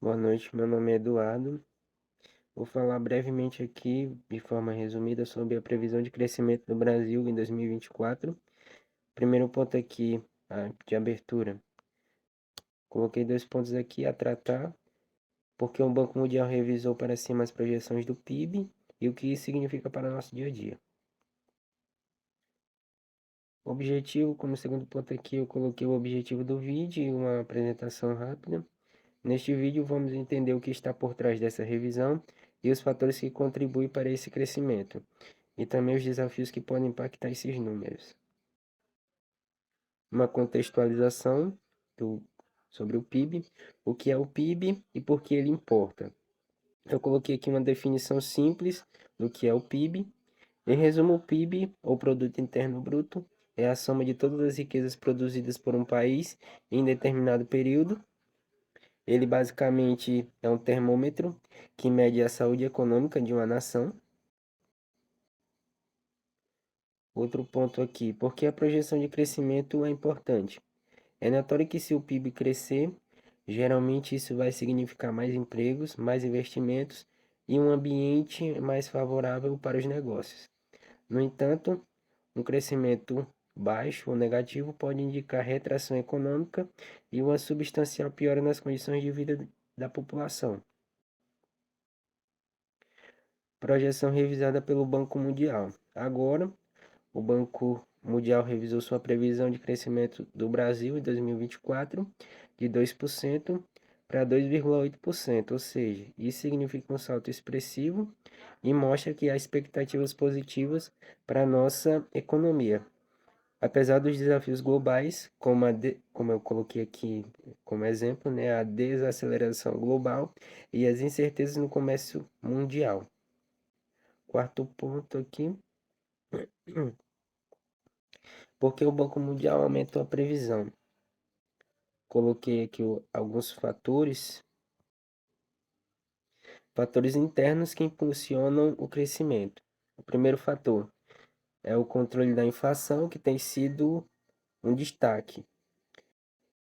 Boa noite, meu nome é Eduardo. Vou falar brevemente aqui, de forma resumida, sobre a previsão de crescimento do Brasil em 2024. Primeiro ponto aqui, de abertura. Coloquei dois pontos aqui a tratar, porque o Banco Mundial revisou para cima as projeções do PIB e o que isso significa para o nosso dia a dia. O objetivo, como segundo ponto aqui, eu coloquei o objetivo do vídeo e uma apresentação rápida. Neste vídeo, vamos entender o que está por trás dessa revisão e os fatores que contribuem para esse crescimento, e também os desafios que podem impactar esses números. Uma contextualização do, sobre o PIB, o que é o PIB e por que ele importa. Eu coloquei aqui uma definição simples do que é o PIB. Em resumo, o PIB, ou Produto Interno Bruto, é a soma de todas as riquezas produzidas por um país em determinado período. Ele basicamente é um termômetro que mede a saúde econômica de uma nação. Outro ponto aqui, por que a projeção de crescimento é importante? É notório que se o PIB crescer, geralmente isso vai significar mais empregos, mais investimentos e um ambiente mais favorável para os negócios. No entanto, um crescimento baixo ou negativo pode indicar retração econômica e uma substancial piora nas condições de vida da população. Projeção revisada pelo Banco Mundial. Agora, o Banco Mundial revisou sua previsão de crescimento do Brasil em 2024 de 2% para 2,8%, ou seja, isso significa um salto expressivo e mostra que há expectativas positivas para a nossa economia. Apesar dos desafios globais, como eu coloquei aqui como exemplo, né, a desaceleração global e as incertezas no comércio mundial. Quarto ponto aqui, porque o Banco Mundial aumentou a previsão. Coloquei aqui alguns fatores internos que impulsionam o crescimento. O primeiro fator é o controle da inflação, que tem sido um destaque.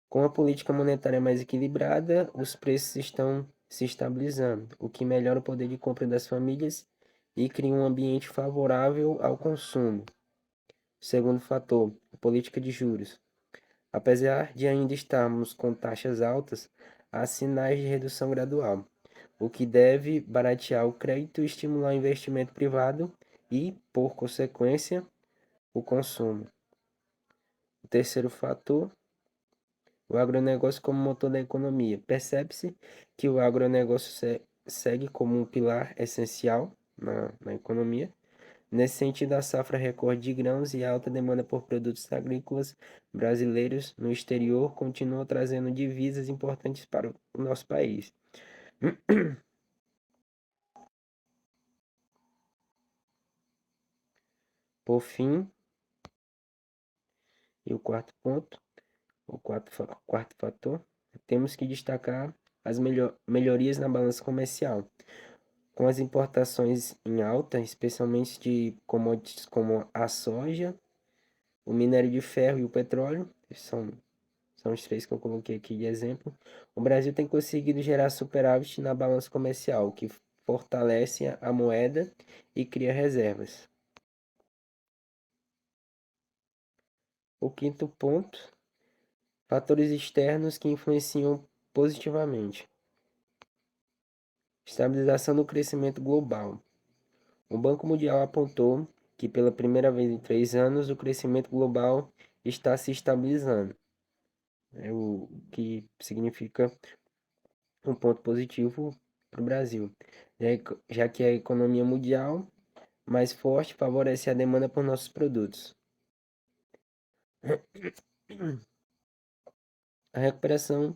Com a política monetária mais equilibrada, os preços estão se estabilizando, o que melhora o poder de compra das famílias e cria um ambiente favorável ao consumo. Segundo fator, a política de juros. Apesar de ainda estarmos com taxas altas, há sinais de redução gradual, o que deve baratear o crédito e estimular o investimento privado e, por consequência, o consumo. O terceiro fator, o agronegócio como motor da economia. Percebe-se que o agronegócio segue como um pilar essencial na economia. Nesse sentido, a safra recorde de grãos e a alta demanda por produtos agrícolas brasileiros no exterior continuam trazendo divisas importantes para o nosso país. Por fim, e o quarto ponto, quarto fator, temos que destacar as melhorias na balança comercial. Com as importações em alta, especialmente de commodities como a soja, o minério de ferro e o petróleo, são os três que eu coloquei aqui de exemplo. O Brasil tem conseguido gerar superávit na balança comercial, o que fortalece a moeda e cria reservas. O quinto ponto, fatores externos que influenciam positivamente. Estabilização do crescimento global. O Banco Mundial apontou que pela primeira vez em 3 anos o crescimento global está se estabilizando, o que significa um ponto positivo para o Brasil, já que a economia mundial mais forte favorece a demanda por nossos produtos. A recuperação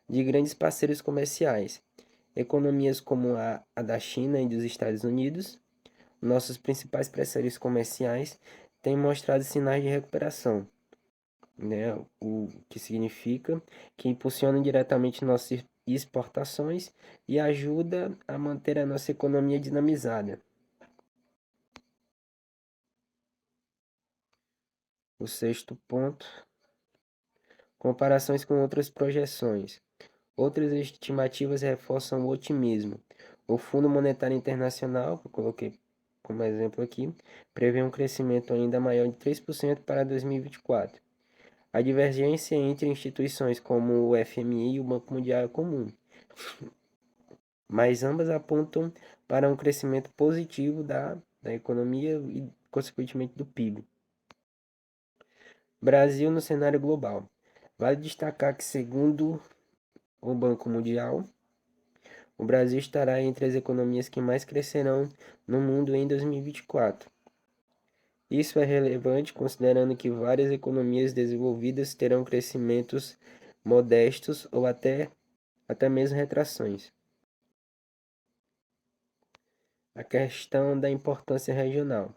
de grandes parceiros comerciais, economias como a da China e dos Estados Unidos, nossos principais parceiros comerciais, têm mostrado sinais de recuperação, né? O que significa que impulsiona diretamente nossas exportações e ajuda a manter a nossa economia dinamizada. O sexto ponto, comparações com outras projeções. Outras estimativas reforçam o otimismo. O Fundo Monetário Internacional, que eu coloquei como exemplo aqui, prevê um crescimento ainda maior de 3% para 2024. A divergência entre instituições como o FMI e o Banco Mundial é comum, mas ambas apontam para um crescimento positivo da economia e, consequentemente, do PIB. Brasil no cenário global. Vale destacar que, segundo o Banco Mundial, o Brasil estará entre as economias que mais crescerão no mundo em 2024. Isso é relevante considerando que várias economias desenvolvidas terão crescimentos modestos ou até mesmo retrações. A questão da importância regional.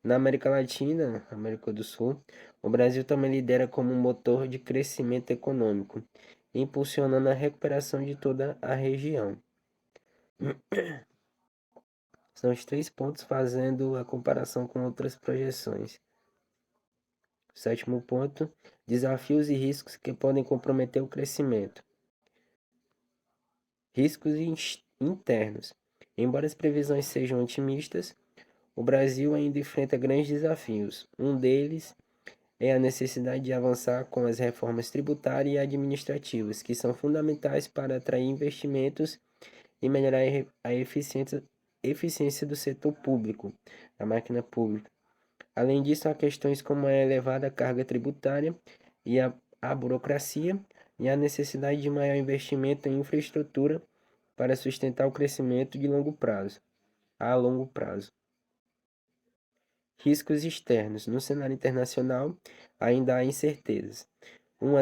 Na América Latina, América do Sul, o Brasil também lidera como um motor de crescimento econômico, impulsionando a recuperação de toda a região. São os 3 pontos fazendo a comparação com outras projeções. Sétimo ponto, desafios e riscos que podem comprometer o crescimento. Riscos internos. Embora as previsões sejam otimistas, o Brasil ainda enfrenta grandes desafios. Um deles é a necessidade de avançar com as reformas tributárias e administrativas, que são fundamentais para atrair investimentos e melhorar a eficiência do setor público, da máquina pública. Além disso, há questões como a elevada carga tributária e a burocracia e a necessidade de maior investimento em infraestrutura para sustentar o crescimento de longo prazo, a longo prazo. Riscos externos. No cenário internacional, ainda há incertezas. Uma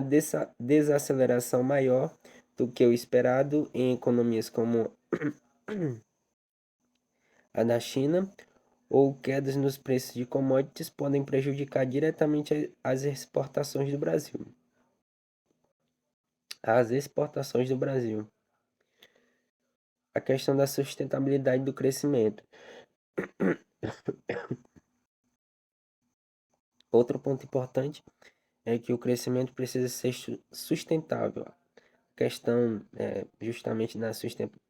desaceleração maior do que o esperado em economias como a da China ou quedas nos preços de commodities podem prejudicar diretamente as exportações do Brasil. As exportações do Brasil. A questão da sustentabilidade do crescimento. Outro ponto importante é que o crescimento precisa ser sustentável. A questão é justamente da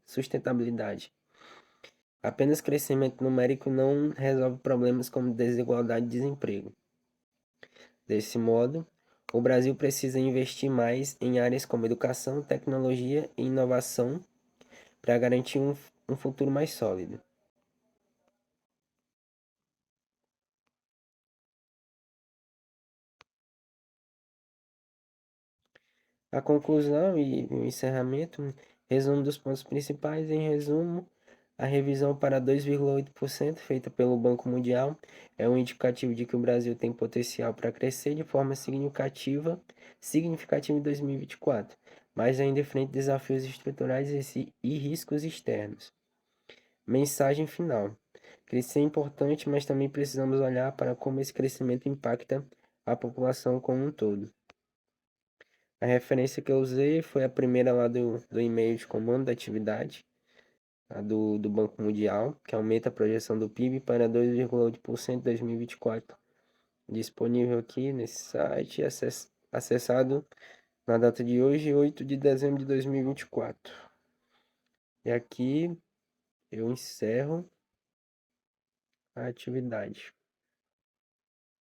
sustentabilidade. Apenas crescimento numérico não resolve problemas como desigualdade e desemprego. Desse modo, o Brasil precisa investir mais em áreas como educação, tecnologia e inovação para garantir um futuro mais sólido. A conclusão e o encerramento, resumo dos pontos principais. Em resumo, a revisão para 2,8% feita pelo Banco Mundial é um indicativo de que o Brasil tem potencial para crescer de forma significativa em 2024, mas ainda enfrenta desafios estruturais e riscos externos. Mensagem final. Crescer é importante, mas também precisamos olhar para como esse crescimento impacta a população como um todo. A referência que eu usei foi a primeira lá do e-mail de comando da atividade, a do Banco Mundial, que aumenta a projeção do PIB para 2,8% em 2024. Disponível aqui nesse site, acessado na data de hoje, 8 de dezembro de 2024. E aqui eu encerro a atividade.